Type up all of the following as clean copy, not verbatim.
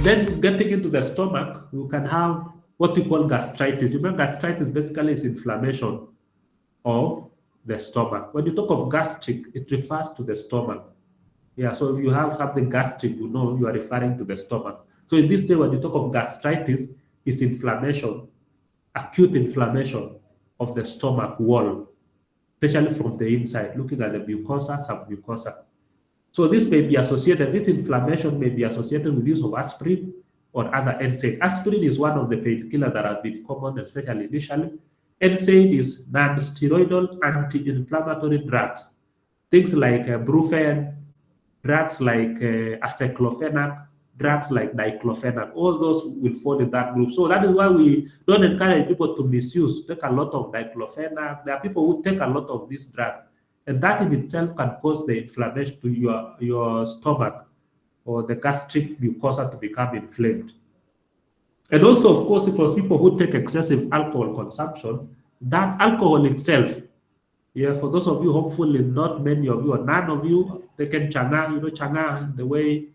Then getting into the stomach, you can have what we call gastritis. You remember gastritis basically is inflammation of the stomach. When you talk of gastric, it refers to the stomach. Yeah, so if you have something gastric, you know you are referring to the stomach. So in this day, when you talk of gastritis, it's inflammation, acute inflammation of the stomach wall, especially from the inside, looking at the mucosa, submucosa. So this may be associated, this inflammation may be associated with use of aspirin or other NSAID. Aspirin is one of the painkillers that have been common, especially initially. NSAID is non-steroidal anti-inflammatory drugs. Things like brufen, drugs like aceclofenac, drugs like diclofenac, all those will fall in that group. So that is why we don't encourage people to misuse, take a lot of diclofenac. There are people who take a lot of this drug, and that in itself can cause the inflammation to your stomach or the gastric mucosa to become inflamed. And also, of course, for people who take excessive alcohol consumption, that alcohol itself, yeah, for those of you, hopefully not many of you or none of you have taken changa, changa, the way,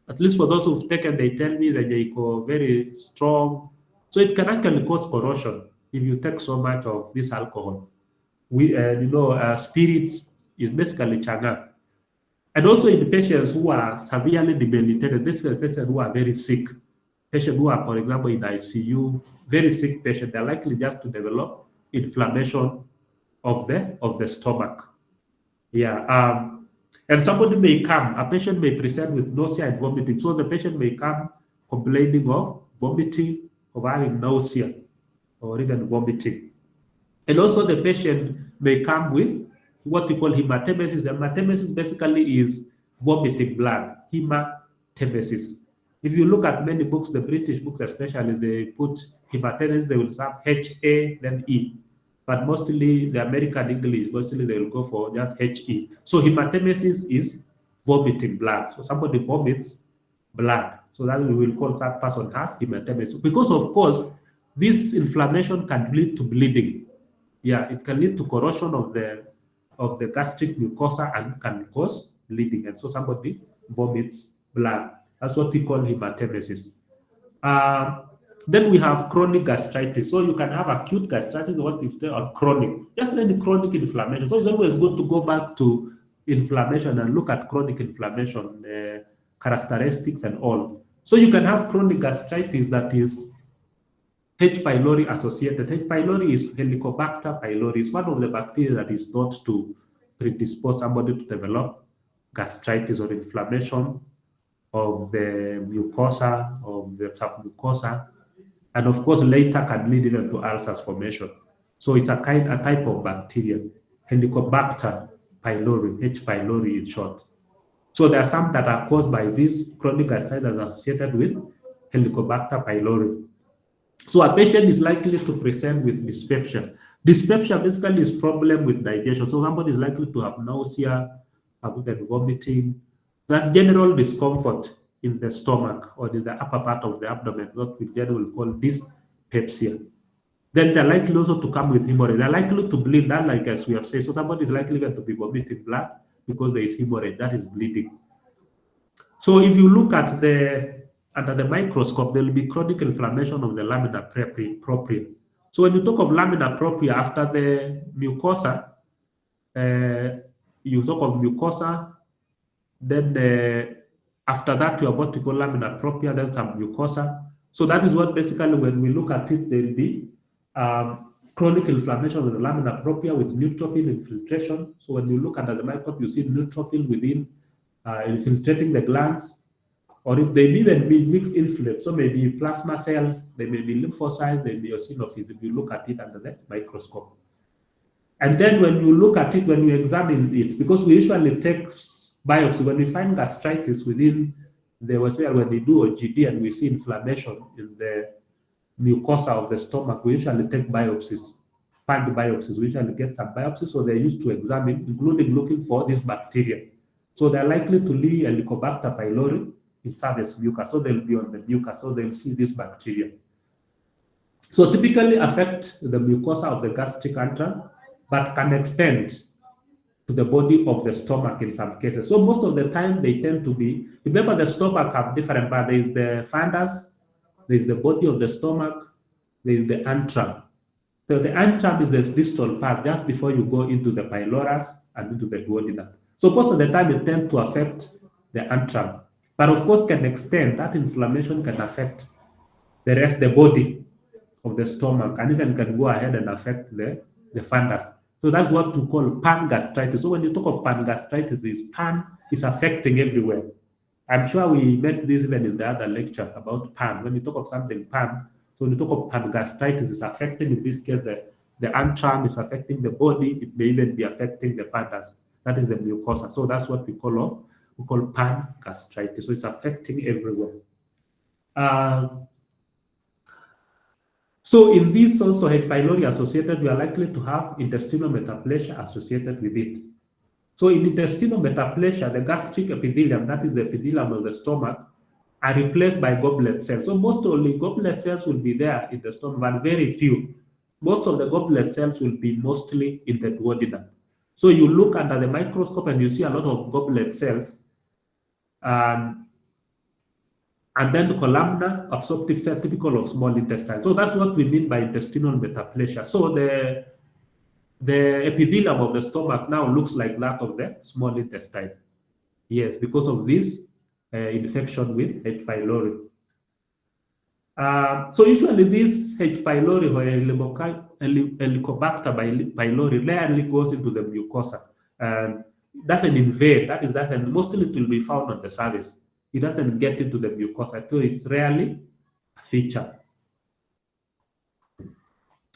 at least for those who've taken, they tell me that they go very strong. So it can actually cause corrosion if you take so much of this alcohol. Spirits is basically changa. And also in patients who are severely debilitated, this is patients who are very sick, patients who are, for example, in ICU, very sick patients, they're likely just to develop inflammation of the stomach. Yeah. And somebody may come, a patient may present with nausea and vomiting. So the patient may come complaining of vomiting, of having nausea, or even vomiting. And also the patient may come with what we call hematemesis. Hematemesis basically is vomiting blood, hematemesis. If you look at many books, the British books especially, they put hematemesis, they will have H-A, then E. But mostly the American English, mostly they will go for just H-E. So hematemesis is vomiting blood. So somebody vomits blood. So that we will call that person has hematemesis. Because of course, this inflammation can lead to bleeding. Yeah, it can lead to corrosion of the gastric mucosa and can cause bleeding. And so somebody vomits blood. That's what we call hematemesis. Then we have chronic gastritis. So you can have acute gastritis, what if they are chronic, just like the chronic inflammation. So it's always good to go back to inflammation and look at chronic inflammation, characteristics and all. So you can have chronic gastritis that is H. pylori associated. H. pylori is Helicobacter pylori. It's one of the bacteria that is thought to predispose somebody to develop gastritis or inflammation of the mucosa, of the submucosa, and of course later can lead even to ulcers formation. So it's a type of bacteria, Helicobacter pylori, H. pylori in short. So there are some that are caused by this chronic gastritis associated with Helicobacter pylori. So a patient is likely to present with dyspepsia. Dyspepsia basically is problem with digestion. So somebody is likely to have nausea, have even vomiting, that general discomfort in the stomach or in the upper part of the abdomen, what we generally call dyspepsia. Then they're likely also to come with hemorrhage. They're likely to bleed, that like as we have said. So somebody is likely to be vomiting blood because there is hemorrhage, that is bleeding. So if you look at under the microscope, there will be chronic inflammation of the lamina propria. So when you talk of lamina propria, after the mucosa, you talk of mucosa, then after that, you have what we call lamina propria, then some mucosa. So that is what basically, when we look at it, there will be chronic inflammation of the lamina propria with neutrophil infiltration. So when you look under the microscope, you see neutrophil within infiltrating the glands, or if they even be mixed inflamed. So maybe plasma cells, they may be lymphocytes, they may be eosinophils if you look at it under the microscope. And then when you look at it, when you examine it, because we usually take biopsy, when we find gastritis within when they do OGD and we see inflammation in the mucosa of the stomach, we usually take biopsies, pand biopsies. We usually get some biopsies, so they're used to examine, including looking for this bacteria. So they're likely to leave Helicobacter pylori in service mucus, so they'll be on the mucus, so they'll see this bacteria. So typically affect the mucosa of the gastric entrance, but can extend to the body of the stomach in some cases. So most of the time they tend to be, remember the stomach have different parts. There is the fundus, there is the body of the stomach, there is the antrum. So the antrum is the distal part just before you go into the pylorus and into the duodenum. So most of the time it tends to affect the antrum. But of course can extend, that inflammation can affect the body of the stomach, and even can go ahead and affect the fundus. So that's what we call pan-gastritis. So when you talk of pan-gastritis, pan is affecting everywhere. I'm sure we met this even in the other lecture about pan. When you talk of something pan, so when you talk of pan-gastritis, it's affecting, in this case, the antrum is affecting the body. It may even be affecting the fundus. That is the mucosa. So that's what we call pan-gastritis. So it's affecting everywhere. So in this also H. pylori associated, we are likely to have intestinal metaplasia associated with it. So in intestinal metaplasia, the gastric epithelium, that is the epithelium of the stomach, are replaced by goblet cells. So most only goblet cells will be there in the stomach, but very few. Most of the goblet cells will be mostly in the duodenum. So you look under the microscope and you see a lot of goblet cells, and then the columnar absorptive cell typical of small intestine. So that's what we mean by intestinal metaplasia. So the epithelium of the stomach now looks like that of the small intestine. Yes, because of this infection with H. pylori. So usually this H. pylori or Helicobacter pylori rarely goes into the mucosa. Doesn't invade, and mostly it will be found on the surface. It doesn't get into the mucosa, so it's rarely a feature.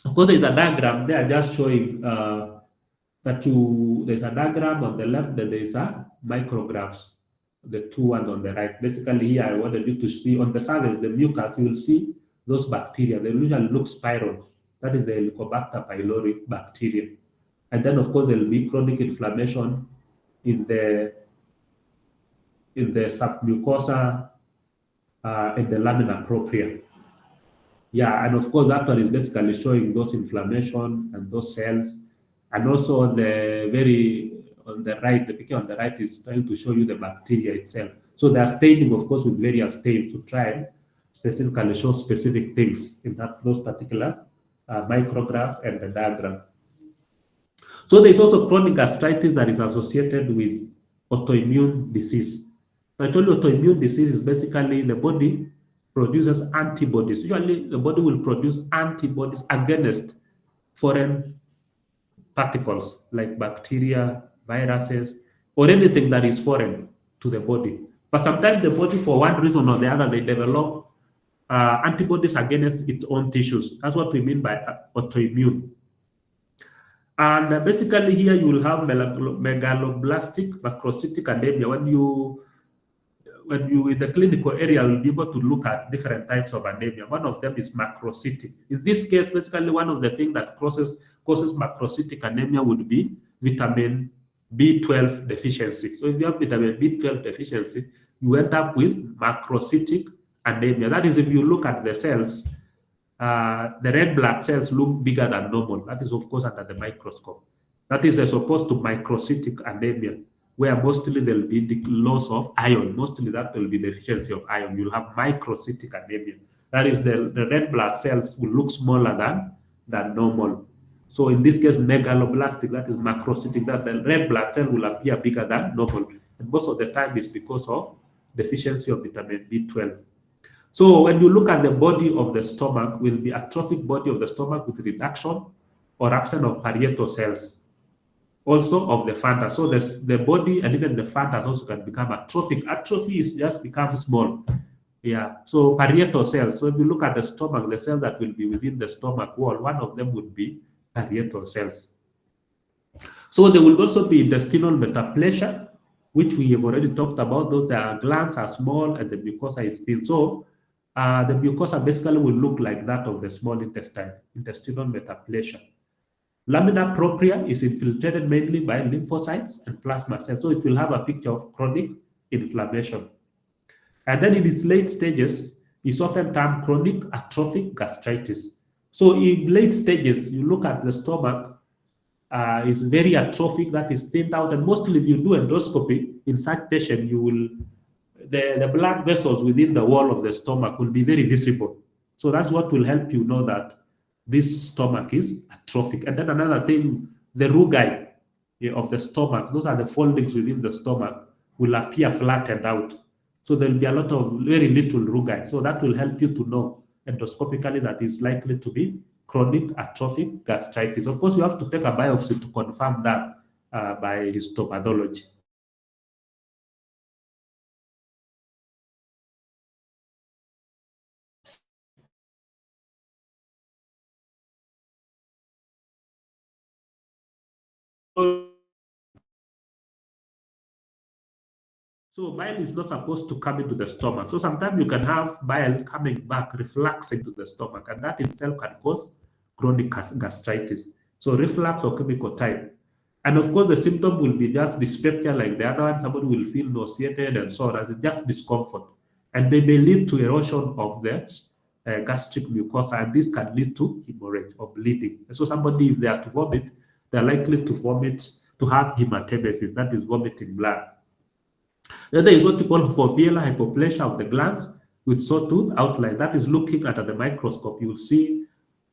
Of course, there's a diagram there just showing there's a diagram on the left, then there's a micrographs, the two ones on the right. Basically, here I wanted you to see on the surface, the mucus, you will see those bacteria. They usually look spiral. That is the Helicobacter pylori bacteria. And then, of course, there will be chronic inflammation in the submucosa and the lamina propria. Yeah, and of course, that one is basically showing those inflammation and those cells. And also on the right, the picture on the right is trying to show you the bacteria itself. So they are staining, of course, with various stains to try and specifically show specific things in those particular micrographs and the diagram. So there's also chronic gastritis that is associated with autoimmune disease. So I told you autoimmune disease is basically the body produces antibodies. Usually the body will produce antibodies against foreign particles like bacteria, viruses, or anything that is foreign to the body. But sometimes the body, for one reason or the other, they develop antibodies against its own tissues. That's what we mean by autoimmune. And basically here you will have megaloblastic macrocytic anemia. When you in the clinical area, you'll be able to look at different types of anemia. One of them is macrocytic. In this case, basically one of the things that causes macrocytic anemia would be vitamin B12 deficiency. So if you have vitamin B12 deficiency, you end up with macrocytic anemia. That is, if you look at the cells, the red blood cells look bigger than normal. That is, of course, under the microscope. That is as opposed to microcytic anemia, where mostly there will be the loss of iron. Mostly that will be deficiency of iron. You'll have microcytic anemia. That is, the red blood cells will look smaller than normal. So in this case, megaloblastic, that is macrocytic, that the red blood cell will appear bigger than normal. And most of the time it's because of deficiency of vitamin B12. So when you look at the body of the stomach, will be atrophic body of the stomach with reduction or absence of parietal cells. Also of the fundus. So the body and even the fundus also can become atrophic. Atrophy is just become small. Yeah. So parietal cells. So if you look at the stomach, the cells that will be within the stomach wall, one of them would be parietal cells. So there will also be intestinal metaplasia, which we have already talked about. Those the glands are small and the mucosa is thin. So the mucosa basically will look like that of the small intestine, intestinal metaplasia. Lamina propria is infiltrated mainly by lymphocytes and plasma cells. So it will have a picture of chronic inflammation. And then in its late stages, it's often termed chronic atrophic gastritis. So in late stages, you look at the stomach, is very atrophic, that is thinned out. And mostly if you do endoscopy in such patient, you will, the blood vessels within the wall of the stomach will be very visible. So that's what will help you know that this stomach is atrophic. And then another thing, the rugae of the stomach, those are the foldings within the stomach, will appear flattened out. So there'll be a lot of very little rugae. So that will help you to know endoscopically that is likely to be chronic atrophic gastritis. Of course, you have to take a biopsy to confirm that by histopathology. So bile is not supposed to come into the stomach. So sometimes you can have bile coming back, refluxing to the stomach, and that itself can cause chronic gastritis. So reflux or chemical type. And of course, the symptom will be just dyspepsia like the other one. Somebody will feel nauseated and so on, and just discomfort. And they may lead to erosion of the gastric mucosa, and this can lead to hemorrhage or bleeding. And so somebody, if they are to vomit, they're likely to vomit, to have hematemesis, that is vomiting blood. The other is what we call foveolar hypoplasia of the glands with sawtooth outline. That is looking at the microscope. You will see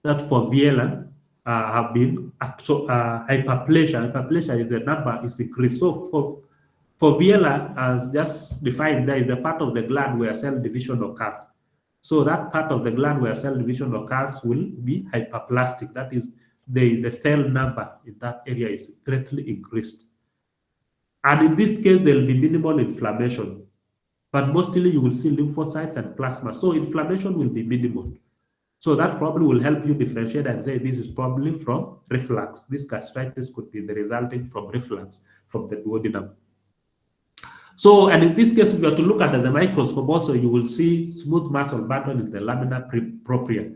that foveolar have been hyperplasia. Hyperplasia is a number, is increased. So foveolar, as just defined there, is the part of the gland where cell division occurs. So that part of the gland where cell division occurs will be hyperplastic. That is, the cell number in that area is greatly increased. And in this case, there will be minimal inflammation, but mostly you will see lymphocytes and plasma. So inflammation will be minimal. So that probably will help you differentiate and say this is probably from reflux. This gastritis could be the resulting from reflux from the duodenum. So, and in this case, if you are to look at the microscope also, you will see smooth muscle button in the lamina propria.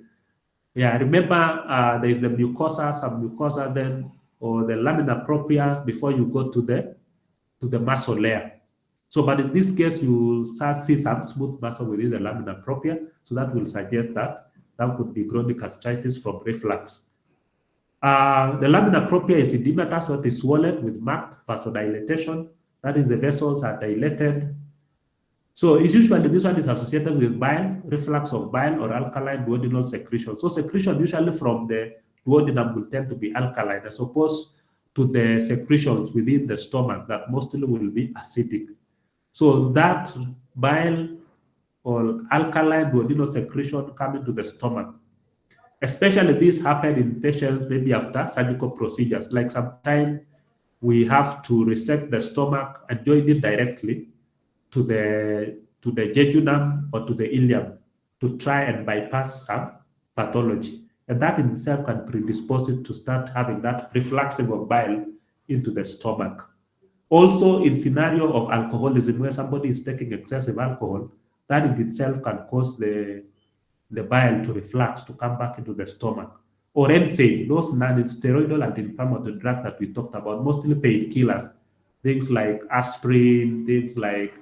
Yeah, remember there is the mucosa, submucosa then, or the lamina propria before you go to the muscle layer. So, but in this case, you see some smooth muscle within the lamina propria. So that will suggest that that could be chronic gastritis from reflux. The lamina propria is edematous, so it is swollen with marked vasodilatation. That is, the vessels are dilated. So it's usually, this one is associated with bile, reflux of bile or alkaline duodenal secretion. So secretion usually from the duodenum will tend to be alkaline as opposed to the secretions within the stomach that mostly will be acidic. So that bile or alkaline duodenal secretion coming to the stomach, especially this happen in patients maybe after surgical procedures. Like sometimes we have to resect the stomach and join it directly to the jejunum or to the ileum to try and bypass some pathology. And that in itself can predispose it to start having that refluxing of bile into the stomach. Also, in scenario of alcoholism, where somebody is taking excessive alcohol, that in itself can cause the bile to reflux, to come back into the stomach. Or NSAID, those non-steroidal anti-inflammatory drugs that we talked about, mostly painkillers, things like aspirin, things like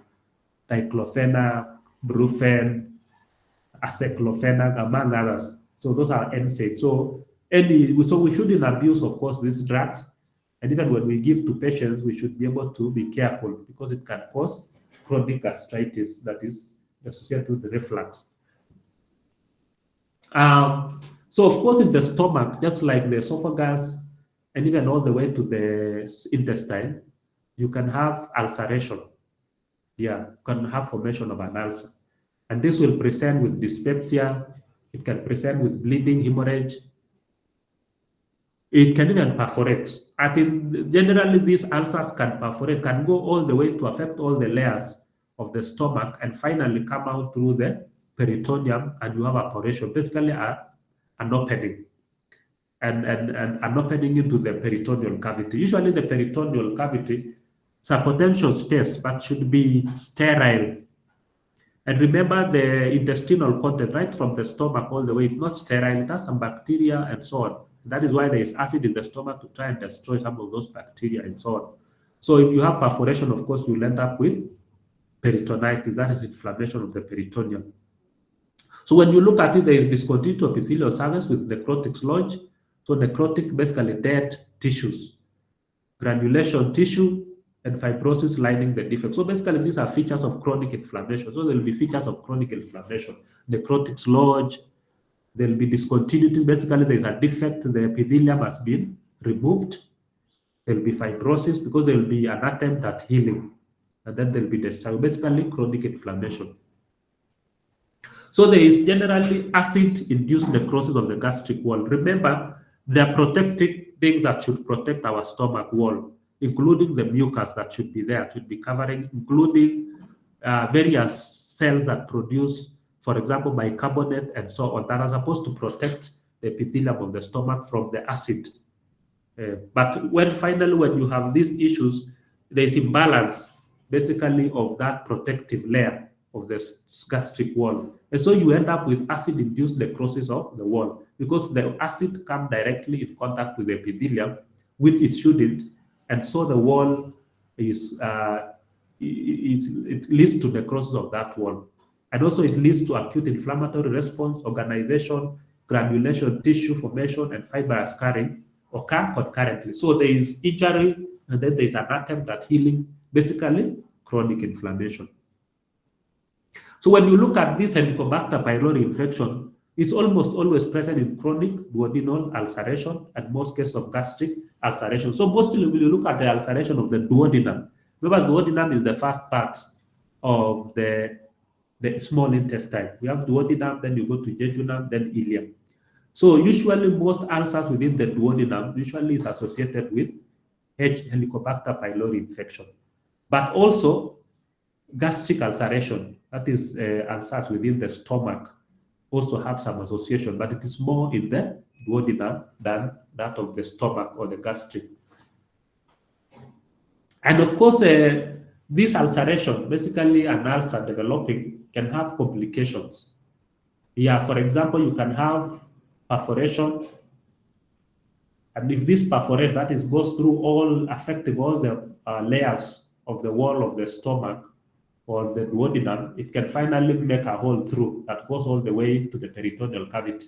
diclofenac, brufen, aceclofenac, among others. So those are NSAIDs. So we shouldn't abuse, of course, these drugs. And even when we give to patients, we should be able to be careful because it can cause chronic gastritis that is associated with the reflux. So of course, in the stomach, just like the esophagus and even all the way to the intestine, you can have ulceration. Yeah, you can have formation of an ulcer. And this will present with dyspepsia. It can present with bleeding, hemorrhage. It can even perforate. I think generally these ulcers can perforate, can go all the way to affect all the layers of the stomach and finally come out through the peritoneum, and you have operation, basically an opening. And an opening into the peritoneal cavity. Usually the peritoneal cavity is a potential space, but should be sterile. And remember, the intestinal content, right from the stomach all the way, is not sterile. It has some bacteria and so on. That is why there is acid in the stomach to try and destroy some of those bacteria and so on. So if you have perforation, of course, you'll end up with peritonitis. That is inflammation of the peritoneum. So when you look at it, there is discontinuity of epithelial surface with necrotic sludge. So necrotic, basically dead tissues, granulation tissue, and fibrosis lining the defect. So basically, these are features of chronic inflammation. So there will be features of chronic inflammation. Necrotic sludge, there will be discontinuity. Basically, there is a defect, the epithelium has been removed. There will be fibrosis because there will be an attempt at healing. And then there will be discharge. Basically, chronic inflammation. So there is generally acid-induced necrosis of the gastric wall. Remember, there are protective things that should protect our stomach wall, including the mucus that should be there, should be covering, including various cells that produce, for example, bicarbonate and so on, that are supposed to protect the epithelium of the stomach from the acid. But when you have these issues, there is imbalance basically of that protective layer of the gastric wall. And so you end up with acid-induced necrosis of the wall because the acid comes directly in contact with the epithelium, which it shouldn't. And so the wall it leads to necrosis of that wall. And also it leads to acute inflammatory response, organization, granulation, tissue formation, and fibrous scarring occur concurrently. So there is injury, and then there is an attempt at healing, basically chronic inflammation. So when you look at this Helicobacter pylori infection, it's almost always present in chronic duodenal ulceration and most cases of gastric ulceration. So mostly when you look at the ulceration of the duodenum, remember duodenum is the first part of the small intestine. We have duodenum, then you go to jejunum, then ileum. So usually most ulcers within the duodenum usually is associated with Helicobacter pylori infection. But also gastric ulceration, that is ulcers within the stomach, also have some association, but it is more in the duodenum than that of the stomach or the gastric. And of course, this ulceration, basically an ulcer developing, can have complications. Yeah, for example, you can have perforation, and if this perforate, that is, goes through affecting all the layers of the wall of the stomach or the duodenum, it can finally make a hole through that goes all the way to the peritoneal cavity.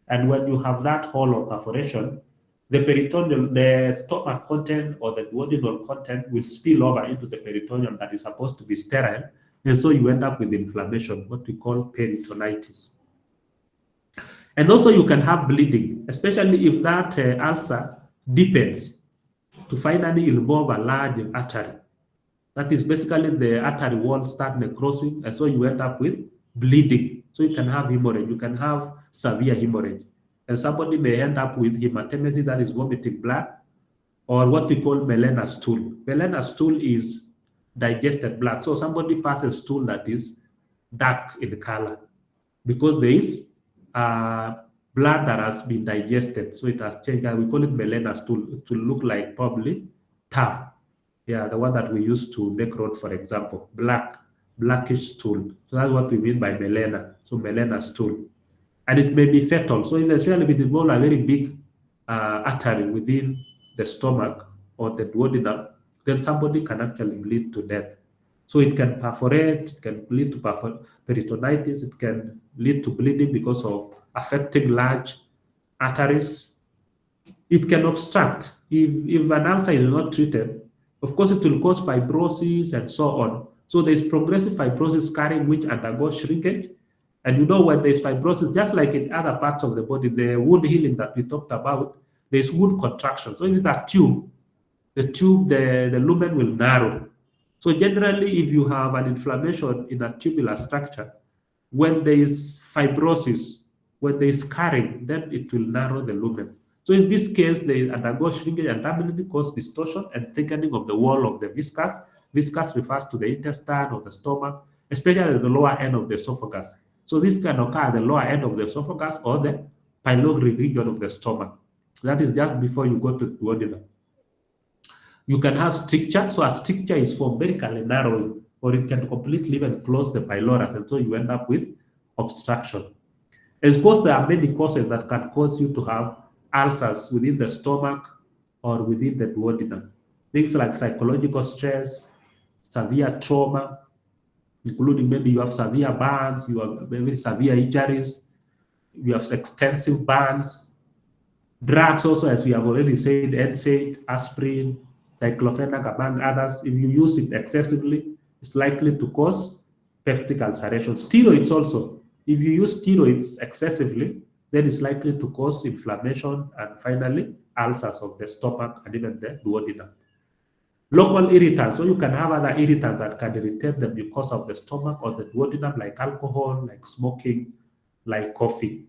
And when you have that hole or perforation, the stomach content or the duodenal content will spill over into the peritoneum that is supposed to be sterile. And so you end up with inflammation, what we call peritonitis. And also you can have bleeding, especially if that ulcer deepens to finally involve a large artery. That is basically the artery wall start necrosing, and so you end up with bleeding. So you can have hemorrhage, you can have severe hemorrhage. And somebody may end up with hematemesis, that is vomiting blood, or what we call melena stool. Melena stool is digested blood. So somebody passes stool that is dark in color because there is blood that has been digested. So it has changed. We call it melena stool. It will look like probably tar. Yeah, the one that we use to make road, for example, blackish stool. So that's what we mean by melena. So melena stool. And it may be fatal. So if especially if it involves a very big artery within the stomach or the duodenum, then somebody can actually bleed to death. So it can perforate, it can lead to peritonitis, it can lead to bleeding because of affecting large arteries. It can obstruct. If an ulcer is not treated, of course, it will cause fibrosis and so on. So there's progressive fibrosis scarring which undergoes shrinkage. And you know, when there's fibrosis, just like in other parts of the body, the wound healing that we talked about, there's wound contraction. So in that tube, the lumen will narrow. So generally, if you have an inflammation in a tubular structure, when there is fibrosis, when there is scarring, then it will narrow the lumen. So in this case, they undergo shrinkage and terminally cause distortion and thickening of the wall of the viscus. Viscus refers to the intestine or the stomach, especially at the lower end of the esophagus. So this can occur at the lower end of the esophagus or the pylori region of the stomach. That is just before you go to the duodenum. You can have stricture. So a stricture is formed vertically narrowing, or it can completely even close the pylorus, and so you end up with obstruction. And of course, there are many causes that can cause you to have ulcers within the stomach or within the duodenum. Things like psychological stress, severe trauma, including maybe you have severe burns, you have maybe severe injuries, you have extensive burns, Drugs also, as we have already said, NSAID, aspirin, diclofenac, among others, if you use it excessively, it's likely to cause peptic ulceration. Steroids also, if you use steroids excessively, then it's likely to cause inflammation and finally ulcers of the stomach and even the duodenum. Local irritants, so you can have other irritants that can irritate the mucosa of the stomach or the duodenum, like alcohol, like smoking, like coffee.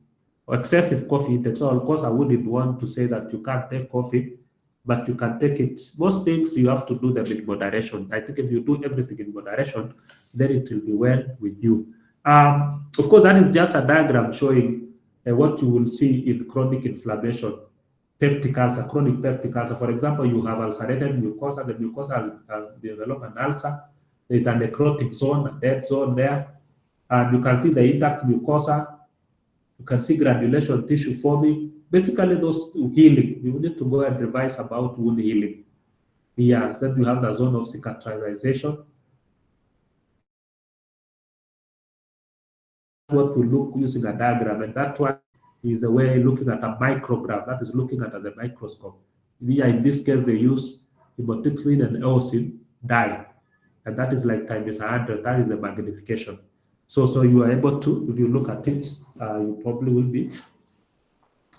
Excessive coffee intake. So, of course, I wouldn't want to say that you can't take coffee, but you can take it. Most things you have to do them in moderation. I think if you do everything in moderation, then it will be well with you. Of course, that is just a diagram showing what you will see in chronic inflammation. Peptic ulcer, chronic peptic ulcer. For example, you have ulcerated mucosa. The mucosa will develop an ulcer. There's a necrotic zone, a dead zone there. And you can see the intact mucosa. You can see granulation tissue forming. Basically, those healing. You need to go and revise about wound healing. Here, then you have the zone of cicatrization. What we look using a diagram, and that one is a way looking at a microgram, that is looking at the microscope. Here, in this case, they use hematoxylin and eosin dye, and that is like times 100. That is the magnification. So you are able to, if you look at it, you probably will be.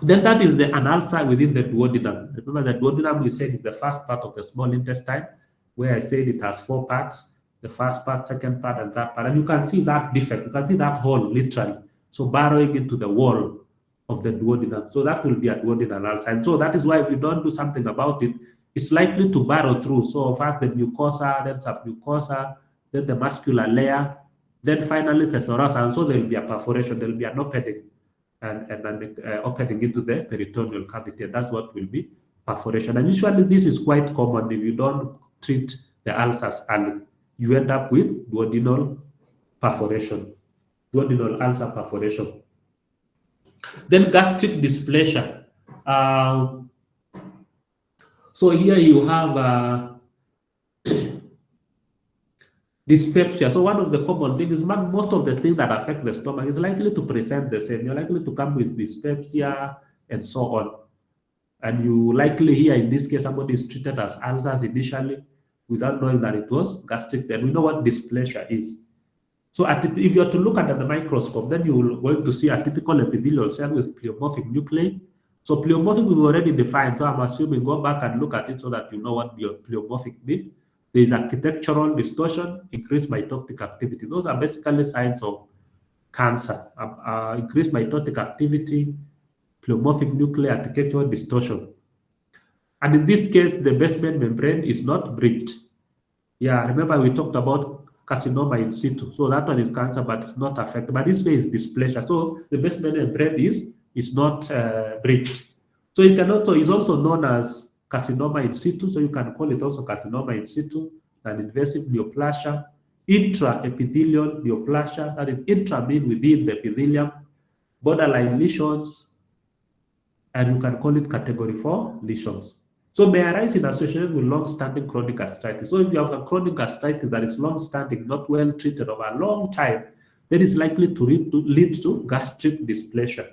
Then that is an ulcer within the duodenum. Remember, the duodenum we said is the first part of the small intestine, where I said it has 4 parts: the first part, second part, and third part. And you can see that defect. You can see that hole literally. So burrowing into the wall of the duodenum. So that will be a duodenal ulcer. And so that is why if you don't do something about it, it's likely to burrow through. So first the mucosa, then submucosa, then the muscular layer, then finally the thorax. And so there will be a perforation. There will be an opening and an opening into the peritoneal cavity. And that's what will be perforation. And usually this is quite common if you don't treat the ulcers early. You end up with duodenal perforation, duodenal ulcer perforation. Then gastric dysplasia. So here you have dyspepsia. So one of the common things is most of the things that affect the stomach is likely to present the same. You're likely to come with dyspepsia and so on. And you likely here, in this case, somebody is treated as ulcers initially without knowing that it was gastric. Then we know what dysplasia is. So if you are to look at the microscope, then you're going to see a typical epithelial cell with pleomorphic nuclei. So pleomorphic we've already defined. So I'm assuming go back and look at it so that you know what pleomorphic means. There is architectural distortion, increased mitotic activity. Those are basically signs of cancer. Increased mitotic activity, pleomorphic nuclei, architectural distortion. And in this case, the basement membrane is not breached. Yeah, remember we talked about carcinoma in situ. So that one is cancer, but it's not affected. But this way is dysplasia. So the basement membrane is not breached. So it can also is also known as carcinoma in situ. So you can call it also carcinoma in situ, an invasive neoplasia, intraepithelial neoplasia. That is intra mean within the epithelium, borderline lesions, and you can call it category 4 lesions. So may arise in association with long-standing chronic gastritis. So if you have a chronic gastritis that is long-standing, not well treated over a long time, then it's likely to lead to gastric dysplasia.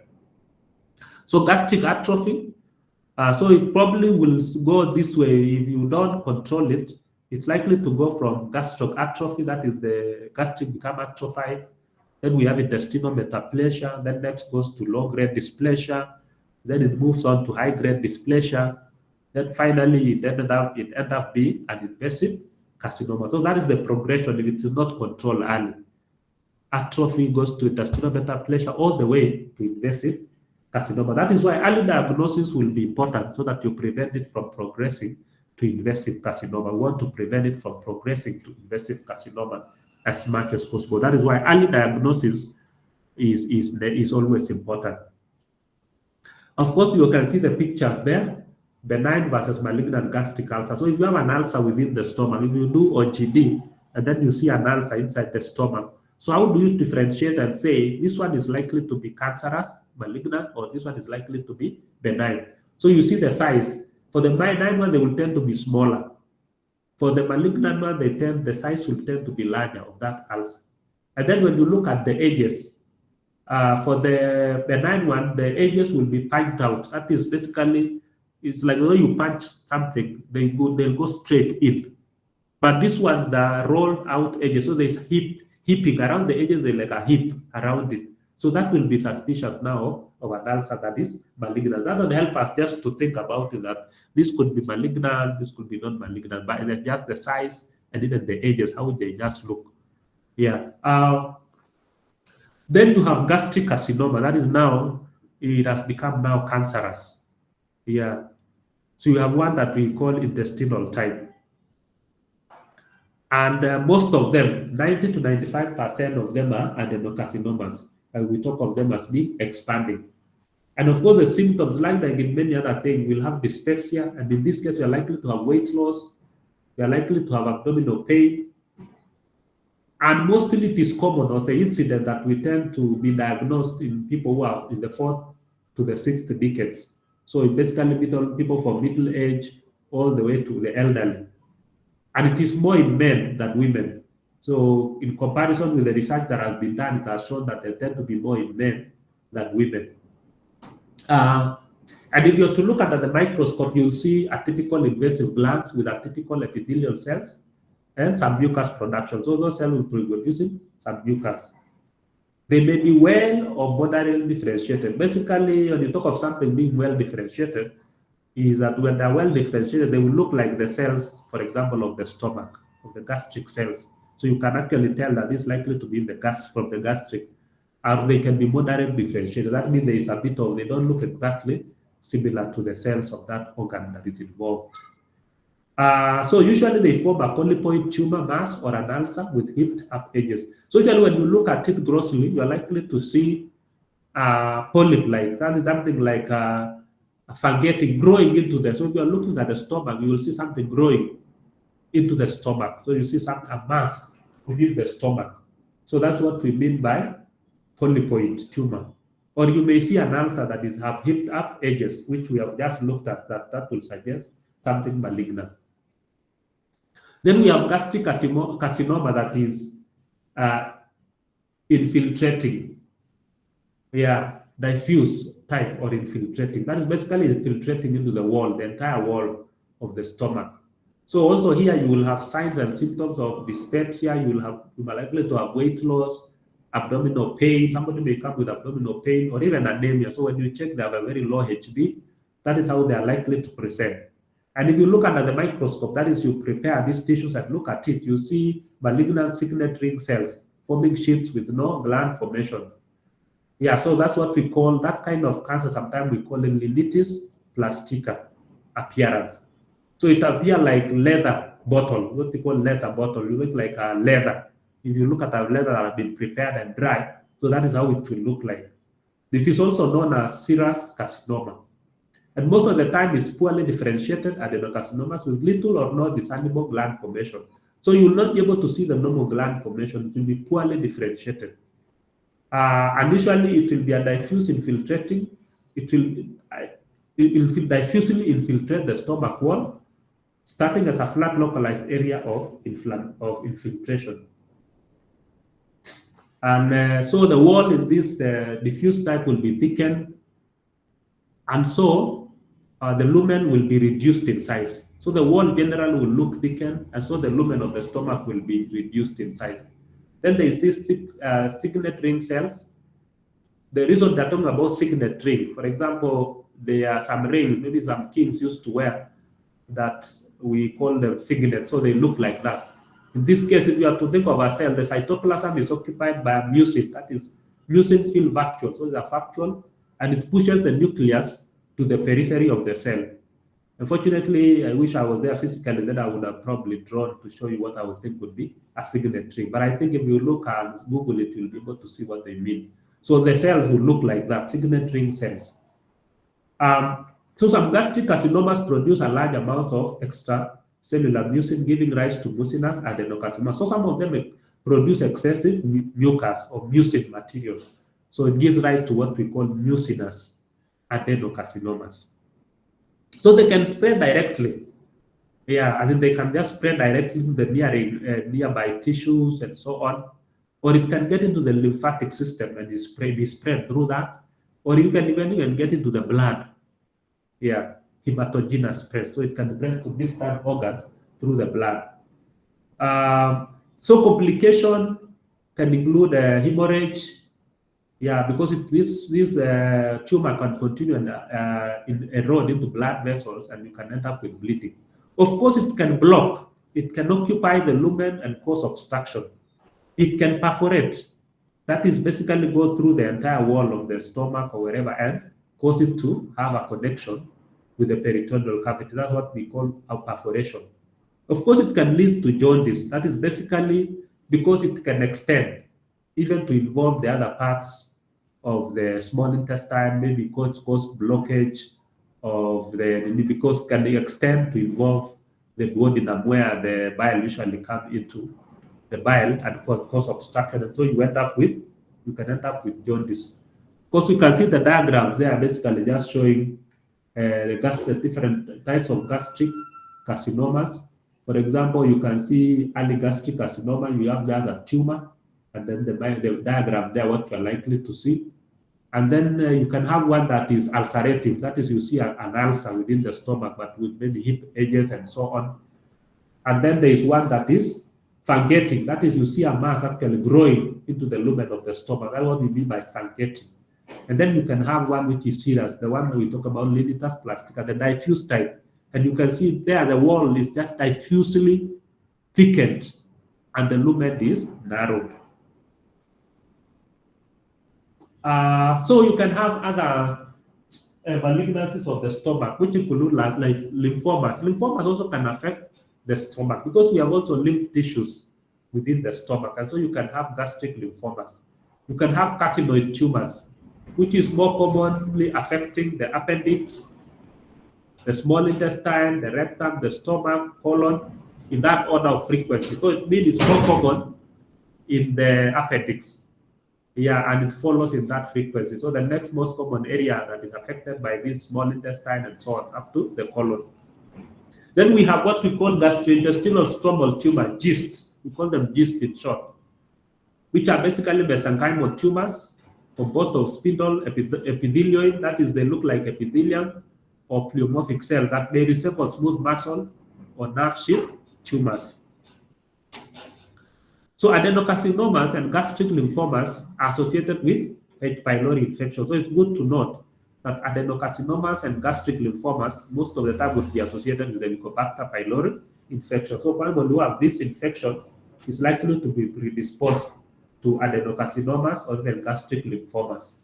So gastric atrophy, so it probably will go this way if you don't control it. It's likely to go from gastric atrophy, that is the gastric become atrophied. Then we have intestinal metaplasia. Then next goes to low-grade dysplasia. Then it moves on to high-grade dysplasia. Then finally, it ended up being an invasive carcinoma. So that is the progression if it is not controlled early. Atrophy goes to intestinal metaplasia all the way to invasive carcinoma. That is why early diagnosis will be important so that you prevent it from progressing to invasive carcinoma. We want to prevent it from progressing to invasive carcinoma as much as possible. That is why early diagnosis is always important. Of course, you can see the pictures there, benign versus malignant gastric ulcer. So if you have an ulcer within the stomach, if you do OGD, and then you see an ulcer inside the stomach, so how do you differentiate and say this one is likely to be cancerous, malignant, or this one is likely to be benign? So you see the size. For the benign one, they will tend to be smaller. For the malignant one, the size will tend to be larger of that ulcer. And then when you look at the edges, For the benign one, the edges will be punched out. That is basically, it's like when you punch something, they'll go straight in. But this one, the rolled out edges, so there's heaping around the edges, there's like a heap around it. So that will be suspicious now of an ulcer that is malignant. That will help us just to think about it, that this could be malignant, this could be non-malignant, but it's just the size and even the edges, how they just look. Yeah. Then you have gastric carcinoma. That is now, it has become now cancerous. Yeah. So you have one that we call intestinal type. And most of them, 90 to 95% of them are adenocarcinomas. And we talk of them as being expanding. And of course, the symptoms, like in many other things, will have dyspepsia. And in this case, you're likely to have weight loss. You're likely to have abdominal pain. And mostly it is common, or the incident that we tend to be diagnosed in people who are in the 4th to the 6th decades. So it basically people from middle age all the way to the elderly. And it is more in men than women. So in comparison with the research that has been done, it has shown that they tend to be more in men than women. And if you're to look under the microscope, you'll see atypical invasive glands with atypical epithelial cells and some mucus production. So those cells will be producing some mucus. They may be well or moderately differentiated. Basically, when you talk of something being well differentiated, is that when they're well differentiated, they will look like the cells, for example, of the stomach, of the gastric cells. So you can actually tell that this is likely to be the gas from the gastric, or they can be moderately differentiated. That means there is a bit of, they don't look exactly similar to the cells of that organ that is involved. So usually they form a polypoid tumor mass or an ulcer with heaped up edges. So usually when you look at it grossly, you're likely to see polyp-like, something like fungating, growing into them. So if you're looking at the stomach, you will see something growing into the stomach. So you see a mass within the stomach. So that's what we mean by polypoid tumor. Or you may see an ulcer that is have heaped up edges, which we have just looked at, that will suggest something malignant. Then we have gastric carcinoma that is infiltrating. Yeah, diffuse type or infiltrating. That is basically infiltrating into the wall, the entire wall of the stomach. So also here you will have signs and symptoms of dyspepsia. You are likely to have weight loss, abdominal pain. Somebody may come with abdominal pain or even anemia. So when you check, they have a very low HB. That is how they are likely to present. And if you look under the microscope, that is, you prepare these tissues and look at it, you see malignant signet ring cells forming sheets with no gland formation. Yeah, so that's what we call that kind of cancer. Sometimes we call it lilitis plastica appearance. So it appears like leather bottle, what we call leather bottle. You look like a leather. If you look at a leather that has been prepared and dry, so that is how it will look like. This is also known as serous carcinoma. And most of the time it's poorly differentiated adenocarcinomas with little or no discernible gland formation. So you will not be able to see the normal gland formation. It will be poorly differentiated. And usually it will be a diffuse infiltrating. It will diffusely infiltrate the stomach wall, starting as a flat localized area of infiltration. And so the wall in this diffuse type will be thickened, and so the lumen will be reduced in size. So the wall generally will look thickened, and so the lumen of the stomach will be reduced in size. Then there is this signet ring cells. The reason they're talking about signet ring, for example, there are some rings, maybe some kings used to wear, that we call them signet, so they look like that. In this case, if you have to think of a cell, the cytoplasm is occupied by a mucin, that is mucin filled vacuole, so it's a vacuole, and it pushes the nucleus to the periphery of the cell. Unfortunately, I wish I was there physically, then I would have probably drawn to show you what I would think would be a signet ring. But I think if you look and Google it, you'll be able to see what they mean. So the cells will look like that, signet ring cells. So some gastric carcinomas produce a large amount of extracellular mucin, giving rise to mucinous adenocarcinoma. So some of them produce excessive mucus or mucin material. So it gives rise to what we call mucinous adenocarcinomas. So they can spread directly. Yeah, as in they can just spread directly to the nearby tissues and so on. or it can get into the lymphatic system and be spread through that, or you can even get into the blood. Yeah, hematogenous spread. So it can spread to distant organs through the blood. So complication can include hemorrhage. Yeah, because this tumor can continue and erode into blood vessels, and you can end up with bleeding. Of course, it can block. It can occupy the lumen and cause obstruction. It can perforate. That is basically go through the entire wall of the stomach or wherever and cause it to have a connection with the peritoneal cavity. That's what we call a perforation. Of course, it can lead to jaundice. That is basically because it can extend even to involve the other parts of the small intestine, maybe cause blockage of because can extend to involve the duodenum where the bile usually comes into the bile and cause obstruction. And so you can end up with jaundice. Of course, you can see the diagrams there, basically just showing the different types of gastric carcinomas. For example, you can see early gastric carcinoma, you have just a tumor, and then the diagram there, what you're likely to see. And then you can have one that is ulcerative, that is, you see an ulcer within the stomach, but with maybe hip edges and so on. And then there is one that is fungating, that is, you see a mass actually growing into the lumen of the stomach. That's what we mean by fungating. And then you can have one which is serous, the one we talk about, linitas plastica, the diffuse type. And you can see there the wall is just diffusely thickened and the lumen is narrowed. So you can have other malignancies of the stomach, which include like lymphomas. Lymphomas also can affect the stomach because we have also lymph tissues within the stomach. And so you can have gastric lymphomas. You can have carcinoid tumors, which is more commonly affecting the appendix, the small intestine, the rectum, the stomach, colon, in that order of frequency. So it means it's more common in the appendix. Yeah, and it follows in that frequency. So the next most common area that is affected by this small intestine and so on, up to the colon. Then we have what we call gastrointestinal stromal tumor, GISTs. We call them GISTs in short, which are basically mesenchymal tumors composed of spindle epithelioid, that is, they look like epithelium, or pleomorphic cell that may resemble smooth muscle or nerve sheath tumors. So adenocarcinomas and gastric lymphomas are associated with H. pylori infection. So it's good to note that adenocarcinomas and gastric lymphomas most of the time would be associated with the Helicobacter pylori infection. So anyone who have this infection is likely to be predisposed to adenocarcinomas or even gastric lymphomas.